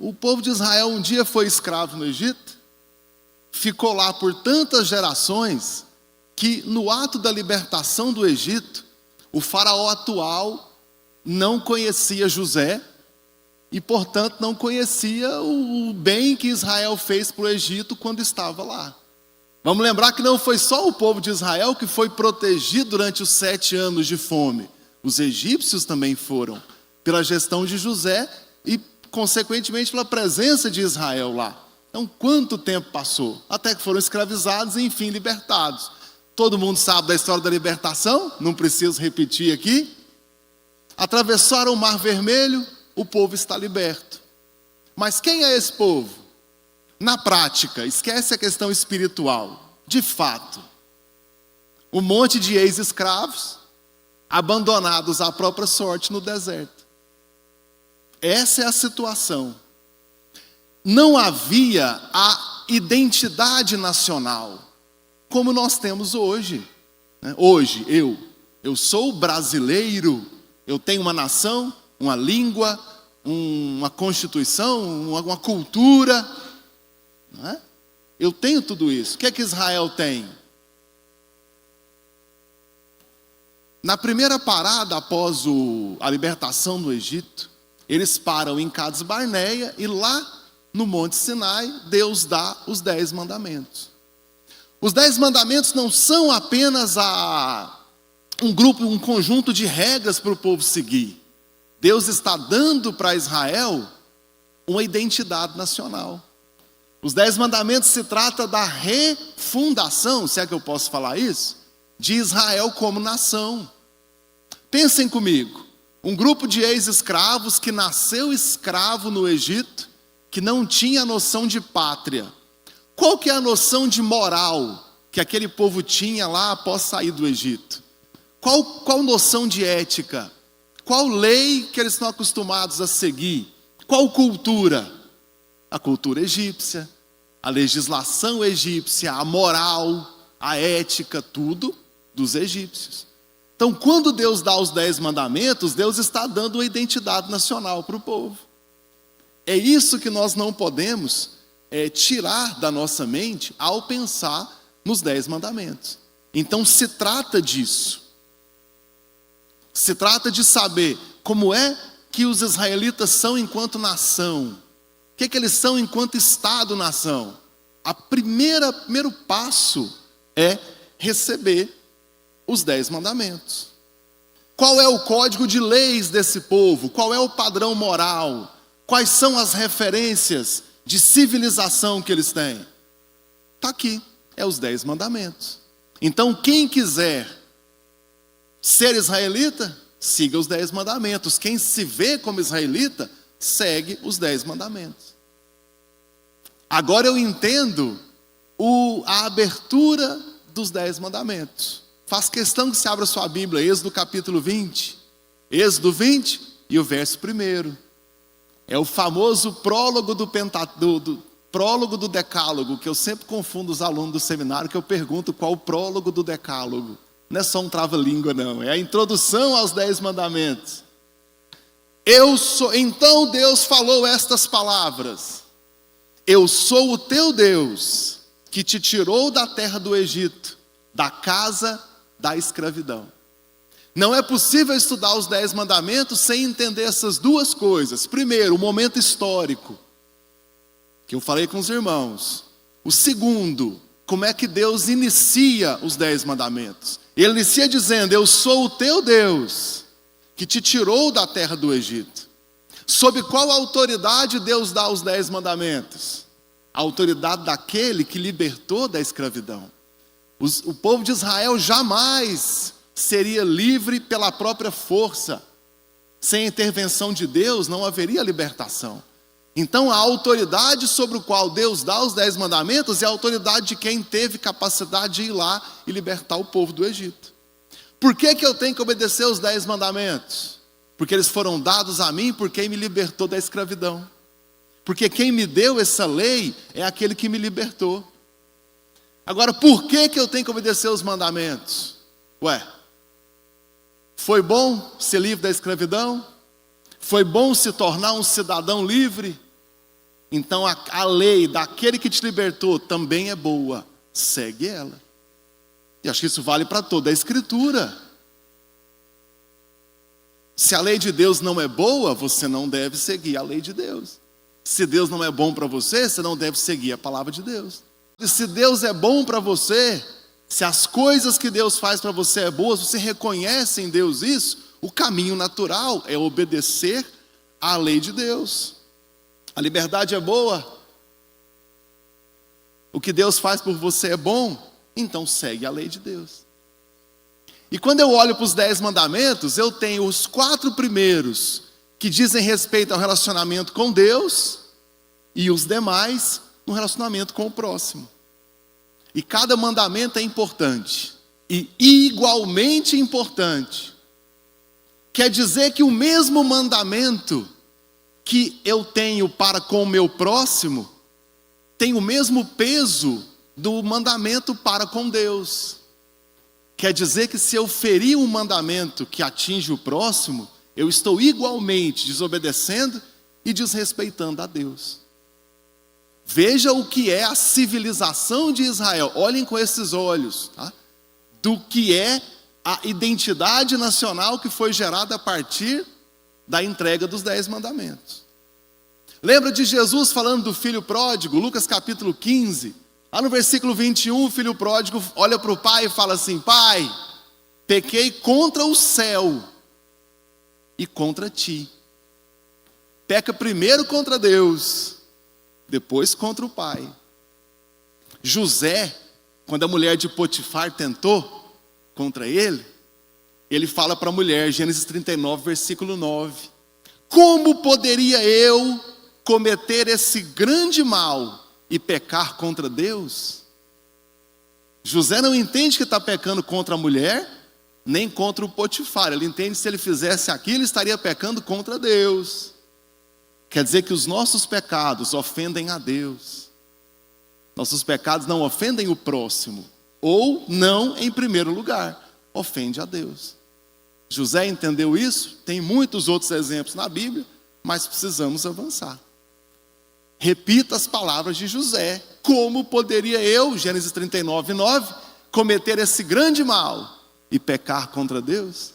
O povo de Israel um dia foi escravo no Egito, ficou lá por tantas gerações, que no ato da libertação do Egito, o faraó atual não conhecia José e, portanto, não conhecia o bem que Israel fez para o Egito quando estava lá. Vamos lembrar que não foi só o povo de Israel que foi protegido durante os 7 anos de fome. Os egípcios também foram, pela gestão de José e, consequentemente, pela presença de Israel lá. Então, quanto tempo passou? Até que foram escravizados e, enfim, libertados. Todo mundo sabe da história da libertação, não preciso repetir aqui. Atravessaram o Mar Vermelho, o povo está liberto. Mas quem é esse povo? Na prática, esquece a questão espiritual. De fato, um monte de ex-escravos abandonados à própria sorte no deserto. Essa é a situação. Não havia a identidade nacional como nós temos hoje. Hoje, eu sou brasileiro, eu tenho uma nação, uma língua, uma constituição, uma cultura. Não é? Eu tenho tudo isso. O que é que Israel tem? Na primeira parada após a libertação do Egito, eles param em Cades Barneia e lá no Monte Sinai, Deus dá os 10 mandamentos. Os 10 mandamentos não são apenas um conjunto de regras para o povo seguir. Deus está dando para Israel uma identidade nacional. Os 10 mandamentos se trata da refundação, se é que eu posso falar isso, de Israel como nação. Pensem comigo, um grupo de ex-escravos que nasceu escravo no Egito, que não tinha noção de pátria. Qual que é a noção de moral que aquele povo tinha lá após sair do Egito? Qual noção de ética? Qual lei que eles estão acostumados a seguir? Qual cultura? A cultura egípcia, a legislação egípcia, a moral, a ética, tudo dos egípcios. Então, quando Deus dá os 10 mandamentos, Deus está dando uma identidade nacional para o povo. É isso que nós não podemos tirar da nossa mente ao pensar nos 10 mandamentos. Então, se trata disso. Se trata de saber como é que os israelitas são enquanto nação. O que eles são enquanto Estado-nação? O primeiro passo é receber os 10 mandamentos. Qual é o código de leis desse povo? Qual é o padrão moral? Quais são as referências de civilização que eles têm? Está aqui, é os 10 mandamentos. Então, quem quiser ser israelita, siga os 10 mandamentos. Quem se vê como israelita, segue os 10 mandamentos. Agora eu entendo a abertura dos 10 mandamentos. Faz questão que se abra sua Bíblia, Êxodo capítulo 20. Êxodo 20 e o verso 1. É o famoso prólogo do prólogo do Decálogo, que eu sempre confundo os alunos do seminário, que eu pergunto qual o prólogo do Decálogo. Não é só um trava-língua, não. É a introdução aos 10 mandamentos. Então Deus falou estas palavras. Eu sou o teu Deus, que te tirou da terra do Egito, da casa da escravidão. Não é possível estudar os 10 mandamentos sem entender essas duas coisas. Primeiro, o momento histórico, que eu falei com os irmãos. O segundo, como é que Deus inicia os 10 mandamentos. Ele inicia dizendo, eu sou o teu Deus, que te tirou da terra do Egito. Sob qual autoridade Deus dá os 10 mandamentos? A autoridade daquele que libertou da escravidão. O povo de Israel jamais seria livre pela própria força. Sem a intervenção de Deus não haveria libertação. Então a autoridade sobre o qual Deus dá os 10 mandamentos é a autoridade de quem teve capacidade de ir lá e libertar o povo do Egito. Por que eu tenho que obedecer os 10 mandamentos? Porque eles foram dados a mim por quem me libertou da escravidão. Porque quem me deu essa lei é aquele que me libertou. Agora, por que eu tenho que obedecer os mandamentos? Foi bom ser livre da escravidão? Foi bom se tornar um cidadão livre? Então a lei daquele que te libertou também é boa. Segue ela. E acho que isso vale para toda a Escritura. Se a lei de Deus não é boa, você não deve seguir a lei de Deus. Se Deus não é bom para você, você não deve seguir a palavra de Deus. E se Deus é bom para você, se as coisas que Deus faz para você é boas, você reconhece em Deus isso, o caminho natural é obedecer à lei de Deus. A liberdade é boa. O que Deus faz por você é bom, então segue a lei de Deus. E quando eu olho para os 10 mandamentos, eu tenho os 4 primeiros que dizem respeito ao relacionamento com Deus e os demais no relacionamento com o próximo. E cada mandamento é importante e igualmente importante. Quer dizer que o mesmo mandamento que eu tenho para com o meu próximo tem o mesmo peso do mandamento para com Deus. Quer dizer que se eu ferir um mandamento que atinge o próximo, eu estou igualmente desobedecendo e desrespeitando a Deus. Veja o que é a civilização de Israel. Olhem com esses olhos, tá? Do que é a identidade nacional que foi gerada a partir da entrega dos 10 mandamentos. Lembra de Jesus falando do filho pródigo, Lucas capítulo 15? Lá no versículo 21, o filho pródigo olha para o pai e fala assim: Pai, pequei contra o céu e contra ti. Peca primeiro contra Deus, depois contra o pai. José, quando a mulher de Potifar tentou contra ele, ele fala para a mulher, Gênesis 39, versículo 9: Como poderia eu cometer esse grande mal e pecar contra Deus? José não entende que está pecando contra a mulher, nem contra o Potifar. Ele entende que se ele fizesse aquilo, ele estaria pecando contra Deus. Quer dizer que os nossos pecados ofendem a Deus. Nossos pecados não ofendem o próximo, ou não em primeiro lugar, ofende a Deus. José entendeu isso? Tem muitos outros exemplos na Bíblia, mas precisamos avançar. Repita as palavras de José: como poderia eu, Gênesis 39, 9, cometer esse grande mal e pecar contra Deus?